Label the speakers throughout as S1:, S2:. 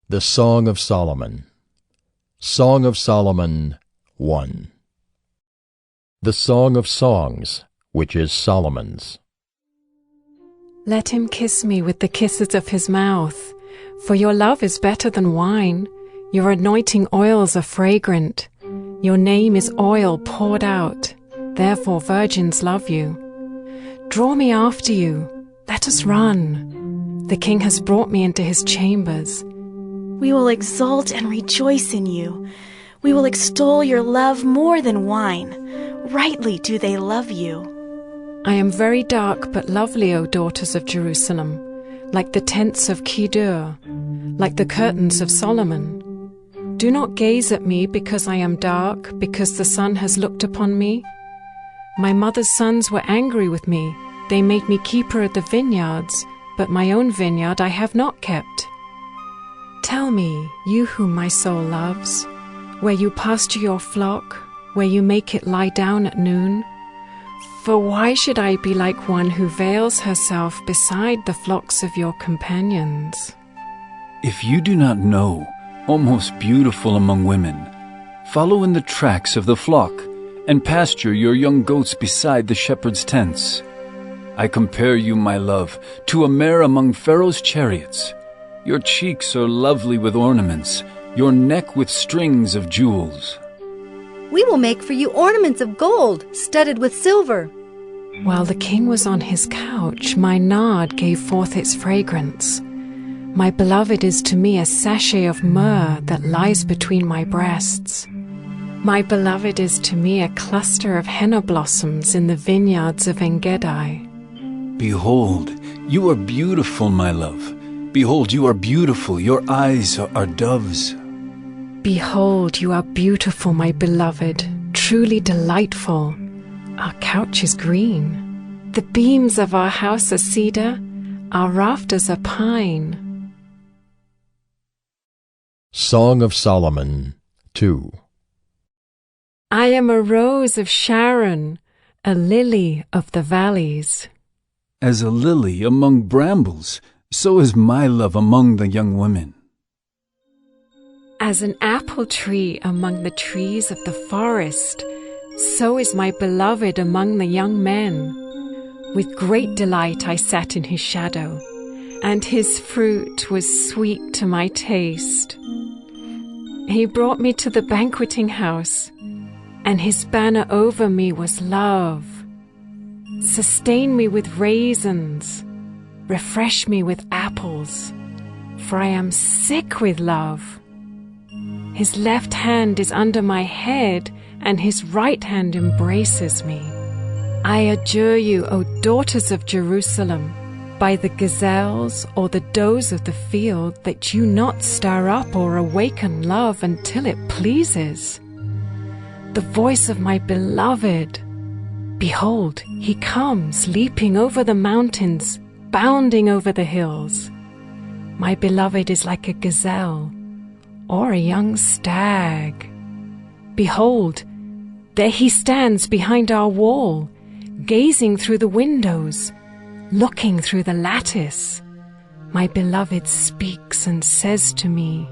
S1: The Song of Solomon. Song of Solomon 1. The Song of Songs, which is Solomon's.
S2: Let him kiss me with the kisses of his mouth, for your love is better than wine. Your anointing oils are fragrant. Your name is oil poured out, therefore virgins love you. Draw me after you, let us run. The king has brought me into his chambers.
S3: We will exult and rejoice in you. We will extol your love more than wine. Rightly do they love you.
S2: I am very dark but lovely, O daughters of Jerusalem, like the tents of Kedar, like the curtains of Solomon. Do not gaze at me because I am dark, because the sun has looked upon me. My mother's sons were angry with me. They made me keeper of the vineyards, but my own vineyard I have not kept. Tell me, you whom my soul loves, where you pasture your flock, where you make it lie down at noon. For why should I be like one who veils herself beside the flocks of your companions?
S4: If you do not know, O most beautiful among women, follow in the tracks of the flock, and pasture your young goats beside the shepherd's tents. I compare you, my love, to a mare among Pharaoh's chariots. Your cheeks are lovely with ornaments, your neck with strings of jewels.
S5: We will make for you ornaments of gold, studded with silver.
S2: While the king was on his couch, my nard gave forth its fragrance. My beloved is to me a sachet of myrrh that lies between my breasts. My beloved is to me a cluster of henna blossoms in the vineyards of En-gedi.
S4: Behold, you are beautiful, my love. Behold, you are beautiful, your eyes are doves.
S2: Behold, you are beautiful, my beloved, truly delightful. Our couch is green. The beams of our house are cedar, our rafters are pine.
S1: Song of Solomon 2.
S2: I am a rose of Sharon, a lily of the valleys.
S4: As a lily among brambles, so is my love among the young women.
S2: As an apple tree among the trees of the forest, so is my beloved among the young men. With great delight I sat in his shadow, and his fruit was sweet to my taste. He brought me to the banqueting house, and his banner over me was love. Sustain me with raisins, refresh me with apples, for I am sick with love. His left hand is under my head, and his right hand embraces me. I adjure you, O daughters of Jerusalem, by the gazelles or the does of the field, that you not stir up or awaken love until it pleases. The voice of my beloved, behold, he comes, leaping over the mountains, bounding over the hills. My beloved is like a gazelle or a young stag. Behold, there he stands behind our wall, gazing through the windows, looking through the lattice. My beloved speaks and says to me,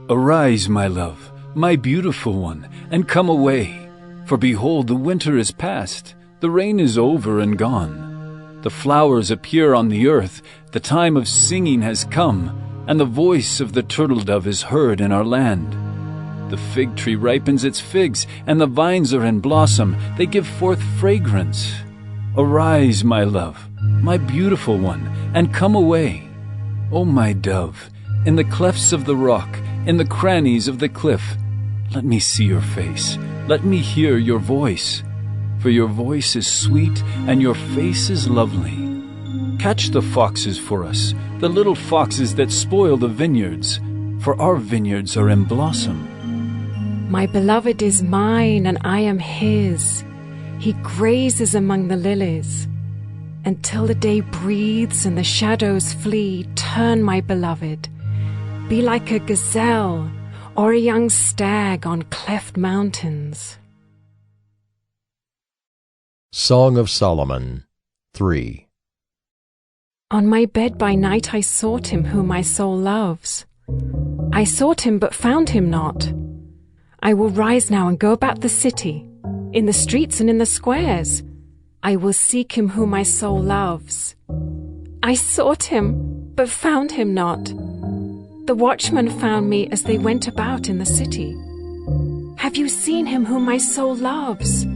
S4: Arise, my love, my beautiful one, and come away. For behold, the winter is past, the rain is over and gone. The flowers appear on the earth, the time of singing has come, and the voice of the turtle-dove is heard in our land. The fig tree ripens its figs, and the vines are in blossom, they give forth fragrance. Arise, my love, my beautiful one, and come away. O my dove, in the clefts of the rock, in the crannies of the cliff, let me see your face, let me hear your voice. For your voice is sweet, and your face is lovely. Catch the foxes for us, the little foxes that spoil the vineyards, for our vineyards are in blossom.
S2: My beloved is mine, and I am his. He grazes among the lilies. Until the day breathes and the shadows flee, turn, my beloved. Be like a gazelle or a young stag on cleft mountains.
S1: Song of Solomon 3.
S2: On my bed by night I sought him whom my soul loves. I sought him but found him not. I will rise now and go about the city, in the streets and in the squares. I will seek him whom my soul loves. I sought him but found him not. The watchmen found me as they went about in the city. Have you seen him whom my soul loves?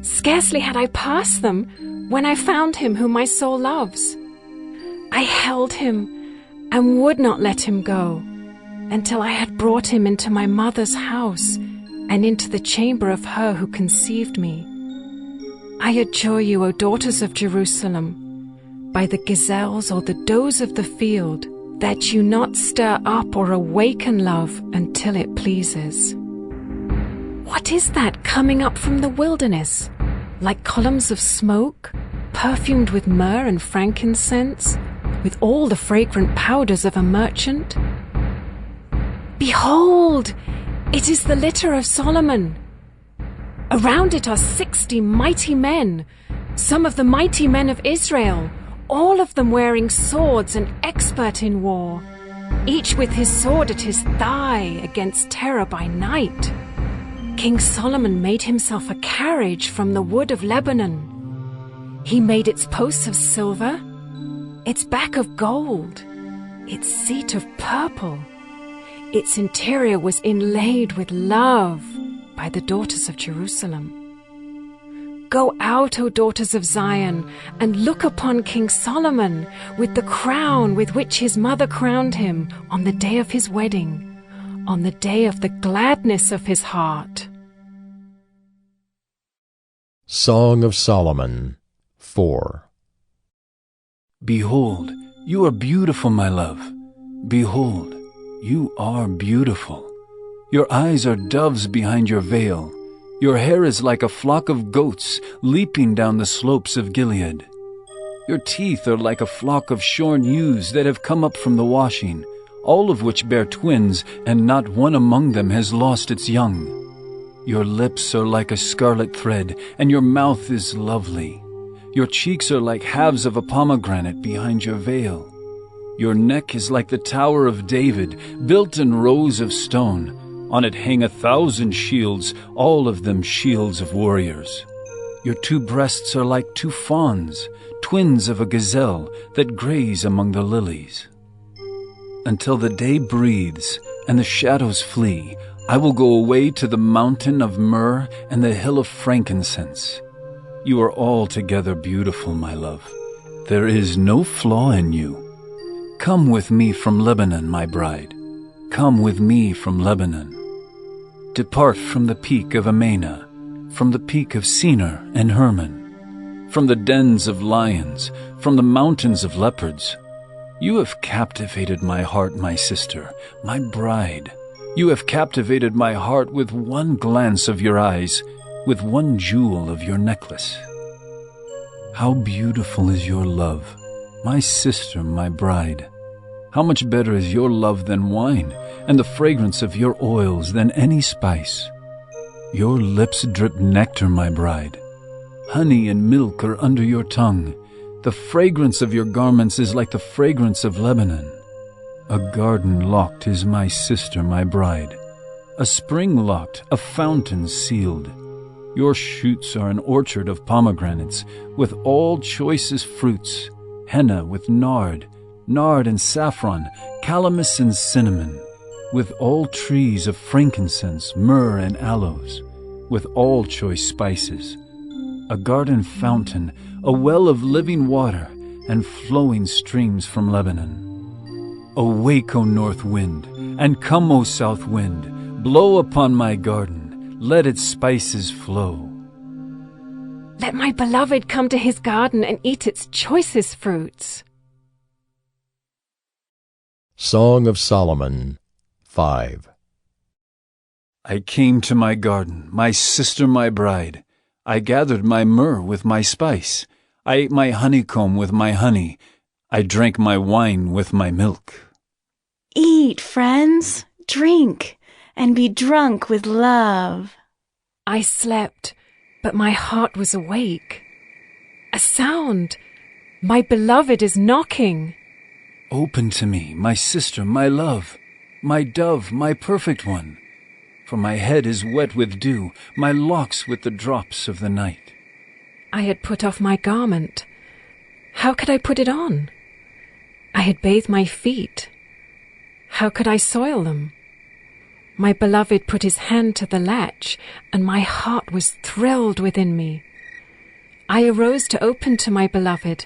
S2: Scarcely had I passed them when I found him whom my soul loves. I held him and would not let him go until I had brought him into my mother's house and into the chamber of her who conceived me. I adjure you, O daughters of Jerusalem, by the gazelles or the does of the field, that you not stir up or awaken love until it pleases. What is that coming up from the wilderness, like columns of smoke, perfumed with myrrh and frankincense, with all the fragrant powders of a merchant? Behold, it is the litter of Solomon. Around it are 60 mighty men, some of the mighty men of Israel, all of them wearing swords and expert in war, each with his sword at his thigh against terror by night. King Solomon made himself a carriage from the wood of Lebanon. He made its posts of silver, its back of gold, its seat of purple. Its interior was inlaid with love by the daughters of Jerusalem. Go out, O daughters of Zion, and look upon King Solomon with the crown with which his mother crowned him on the day of his wedding, on the day of the gladness of his heart.
S1: Song of Solomon 4.
S4: Behold, you are beautiful, my love. Behold, you are beautiful. Your eyes are doves behind your veil. Your hair is like a flock of goats leaping down the slopes of Gilead. Your teeth are like a flock of shorn ewes that have come up from the washing, all of which bear twins, and not one among them has lost its young. Your lips are like a scarlet thread, and your mouth is lovely. Your cheeks are like halves of a pomegranate behind your veil. Your neck is like the Tower of David, built in rows of stone. On it hang 1,000 shields, all of them shields of warriors. Your 2 breasts are like 2 fawns, twins of a gazelle that graze among the lilies. Until the day breathes and the shadows flee, I will go away to the mountain of myrrh and the hill of frankincense. You are altogether beautiful, my love. There is no flaw in you. Come with me from Lebanon, my bride. Come with me from Lebanon. Depart from the peak of Amana, from the peak of Senir and Hermon, from the dens of lions, from the mountains of leopards. You have captivated my heart, my sister, my bride. You have captivated my heart with one glance of your eyes, with one jewel of your necklace. How beautiful is your love, my sister, my bride. How much better is your love than wine, and the fragrance of your oils than any spice. Your lips drip nectar, my bride. Honey and milk are under your tongue. The fragrance of your garments is like the fragrance of Lebanon. A garden locked is my sister, my bride. A spring locked, a fountain sealed. Your shoots are an orchard of pomegranates, with all choicest fruits, henna with nard and saffron, calamus and cinnamon, with all trees of frankincense, myrrh and aloes, with all choice spices. A garden fountain, a well of living water, and flowing streams from Lebanon. Awake, O north wind, and come, O south wind, blow upon my garden, let its spices flow.
S2: Let my beloved come to his garden and eat its choicest fruits.
S1: Song of Solomon 5.
S4: I came to my garden, my sister, my bride. I gathered my myrrh with my spice. I ate my honeycomb with my honey. I drank my wine with my milk.
S3: Eat, friends, drink, and be drunk with love.
S2: I slept, but my heart was awake. A sound! My beloved is knocking.
S4: Open to me, my sister, my love. my dove, my perfect one. For my head is wet with dew, my locks with the drops of the night.
S2: I had put off my garment. How could I put it on? I had bathed my feet. How could I soil them? My beloved put his hand to the latch, and my heart was thrilled within me. I arose to open to my beloved,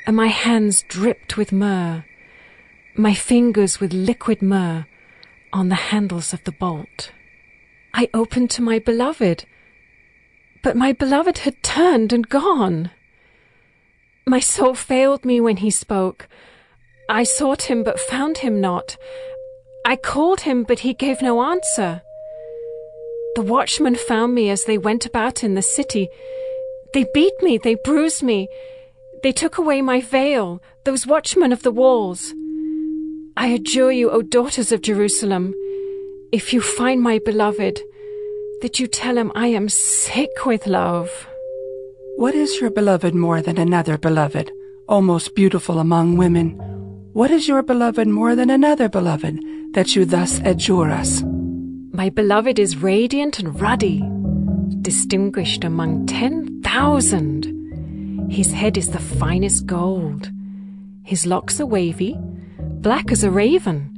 S2: and my hands dripped with myrrh, my fingers with liquid myrrh on the handles of the bolt. I opened to my beloved, but my beloved had turned and gone. My soul failed me when he spoke. I sought him but found him not. I called him, but he gave no answer. The watchmen found me as they went about in the city. They beat me, they bruised me. They took away my veil, those watchmen of the walls. I adjure you, O daughters of Jerusalem, if you find my beloved, that you tell him I am sick with love.
S6: What is your beloved more than another beloved, O most beautiful among women? What is your beloved more than another beloved, that you thus adjure us?
S2: My beloved is radiant and ruddy, distinguished among 10,000. His head is the finest gold. His locks are wavy, black as a raven.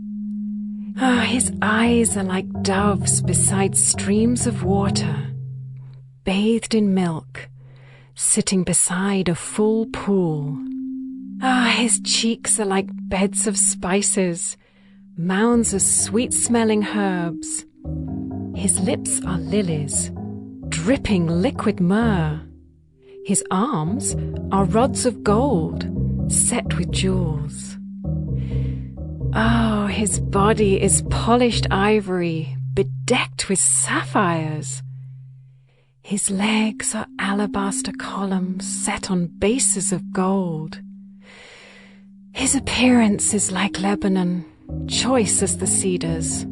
S2: His eyes are like doves beside streams of water, bathed in milk, sitting beside a full pool. His cheeks are like beds of spices, mounds of sweet-smelling herbs. His lips are lilies, dripping liquid myrrh. His arms are rods of gold, set with jewels. Oh, his body is polished ivory, bedecked with sapphires. His legs are alabaster columns set on bases of gold. His appearance is like Lebanon, choice as the cedars.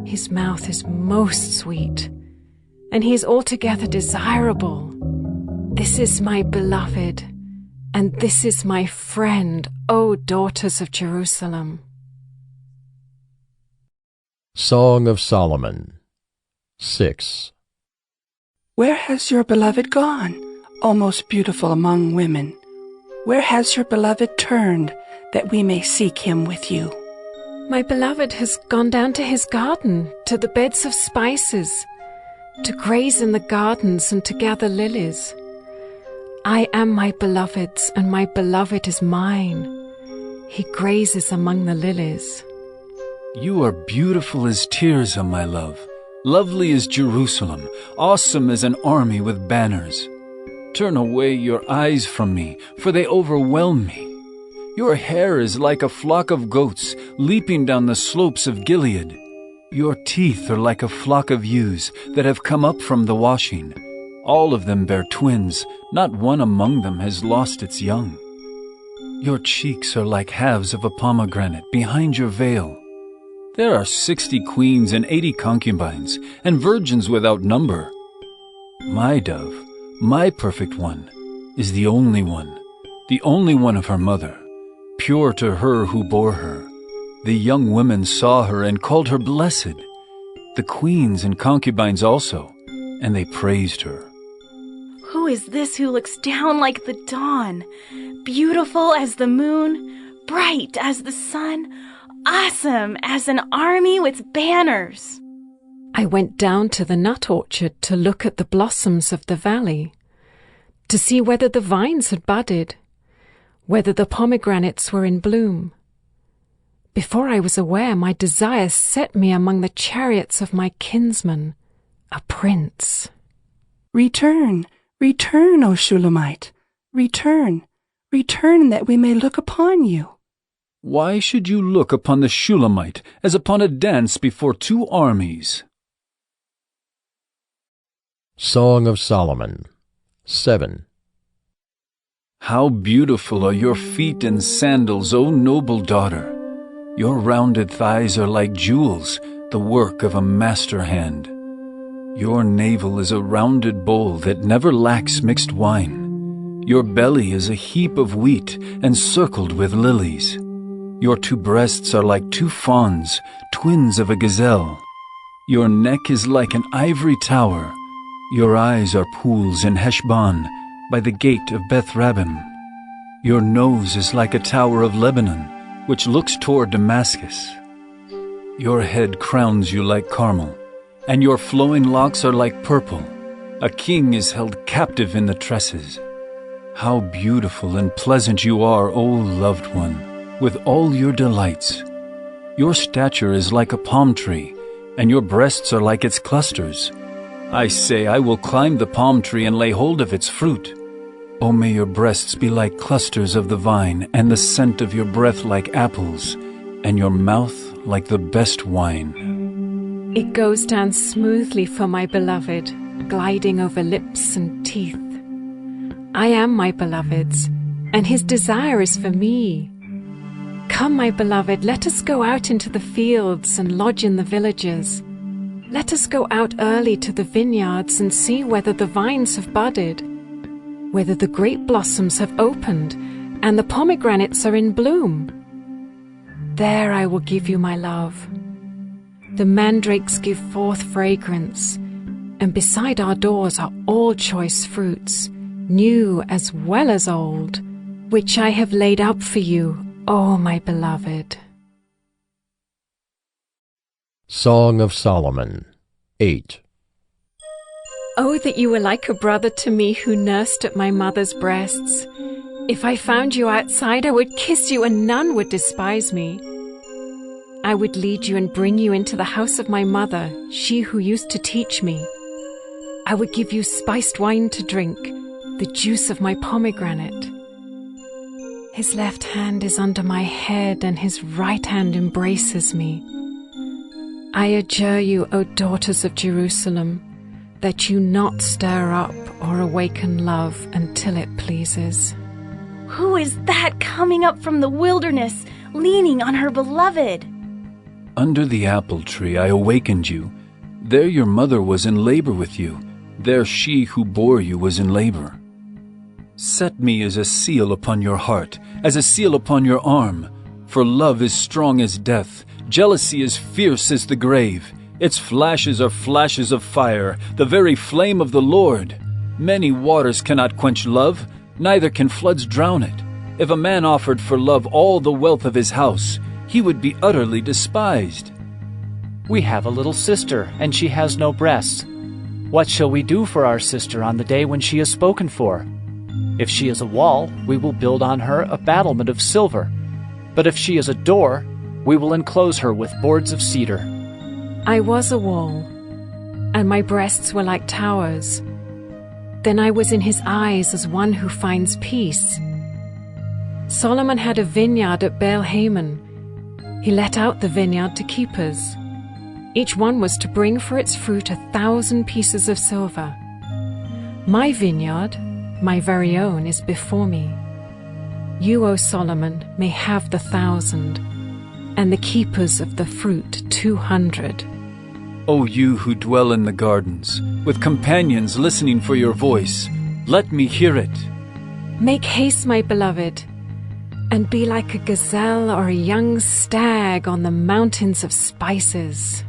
S2: His mouth is most sweet, and he is altogether desirable. This is my beloved, and this is my friend, O daughters of Jerusalem.
S1: Song of Solomon 6.
S6: Where has your beloved gone, O most beautiful among women? Where has your beloved turned, that we may seek him with you?
S2: My beloved has gone down to his garden, to the beds of spices, to graze in the gardens and to gather lilies. I am my beloved's, and my beloved is mine. He grazes among the lilies.
S4: You are beautiful as Tirzah, my love, lovely as Jerusalem, awesome as an army with banners. Turn away your eyes from me, for they overwhelm me. Your hair is like a flock of goats leaping down the slopes of Gilead. Your teeth are like a flock of ewes that have come up from the washing. All of them bear twins, not one among them has lost its young. Your cheeks are like halves of a pomegranate behind your veil. There are 60 queens and 80 concubines, and virgins without number. My dove, my perfect one, is the only one of her mother, pure to her who bore her. The young women saw her and called her blessed, the queens and concubines also, and they praised her.
S3: Who is this who looks down like the dawn, beautiful as the moon, bright as the sun, awesome as an army with banners?
S2: I went down to the nut orchard to look at the blossoms of the valley, to see whether the vines had budded, whether the pomegranates were in bloom. Before I was aware, my desire set me among the chariots of my kinsman, a prince.
S6: Return, return, O Shulamite, return, return that we may look upon you.
S4: Why should you look upon the Shulamite as upon a dance before two armies?
S1: Song of Solomon 7.
S4: How beautiful are your feet in sandals, O noble daughter! Your rounded thighs are like jewels, the work of a master hand. Your navel is a rounded bowl that never lacks mixed wine. Your belly is a heap of wheat encircled with lilies. Your two breasts are like two fawns, twins of a gazelle. Your neck is like an ivory tower. Your eyes are pools in Heshbon, by the gate of Beth Rabbim. Your nose is like a tower of Lebanon, which looks toward Damascus. Your head crowns you like Carmel, and your flowing locks are like purple. A king is held captive in the tresses. How beautiful and pleasant you are, O loved one, with all your delights. Your stature is like a palm tree, and your breasts are like its clusters. I say, I will climb the palm tree and lay hold of its fruit. O may your breasts be like clusters of the vine, and the scent of your breath like apples, and your mouth like the best wine.
S2: It goes down smoothly for my beloved, gliding over lips and teeth. I am my beloved's, and his desire is for me. Come, my beloved, let us go out into the fields and lodge in the villages. Let us go out early to the vineyards and see whether the vines have budded, whether the grape blossoms have opened, and the pomegranates are in bloom. There I will give you my love. The mandrakes give forth fragrance, and beside our doors are all choice fruits, new as well as old, which I have laid up for you, O my beloved.
S1: Song of Solomon 8.
S2: Oh, that you were like a brother to me who nursed at my mother's breasts. If I found you outside, I would kiss you and none would despise me. I would lead you and bring you into the house of my mother, she who used to teach me. I would give you spiced wine to drink, the juice of my pomegranate. His left hand is under my head and his right hand embraces me. I adjure you, O daughters of Jerusalem, that you not stir up or awaken love until it pleases.
S3: Who is that coming up from the wilderness, leaning on her beloved?
S4: Under the apple tree I awakened you. There your mother was in labor with you. There she who bore you was in labor. Set me as a seal upon your heart, as a seal upon your arm. For love is strong as death, jealousy is fierce as the grave. Its flashes are flashes of fire, the very flame of the Lord. Many waters cannot quench love, neither can floods drown it. If a man offered for love all the wealth of his house, he would be utterly despised.
S7: We have a little sister, and she has no breasts. What shall we do for our sister on the day when she is spoken for? If she is a wall, we will build on her a battlement of silver. But if she is a door, we will enclose her with boards of cedar.
S2: I was a wall, and my breasts were like towers. Then I was in his eyes as one who finds peace. Solomon had a vineyard at Baal-Hamon. He let out the vineyard to keepers. Each one was to bring for its fruit 1,000 pieces of silver. My vineyard, my very own, is before me. You, O Solomon, may have the 1,000, and the keepers of the fruit 200.
S4: O you who dwell in the gardens, with companions listening for your voice, let me hear it.
S2: Make haste, my beloved, and be like a gazelle or a young stag on the mountains of spices.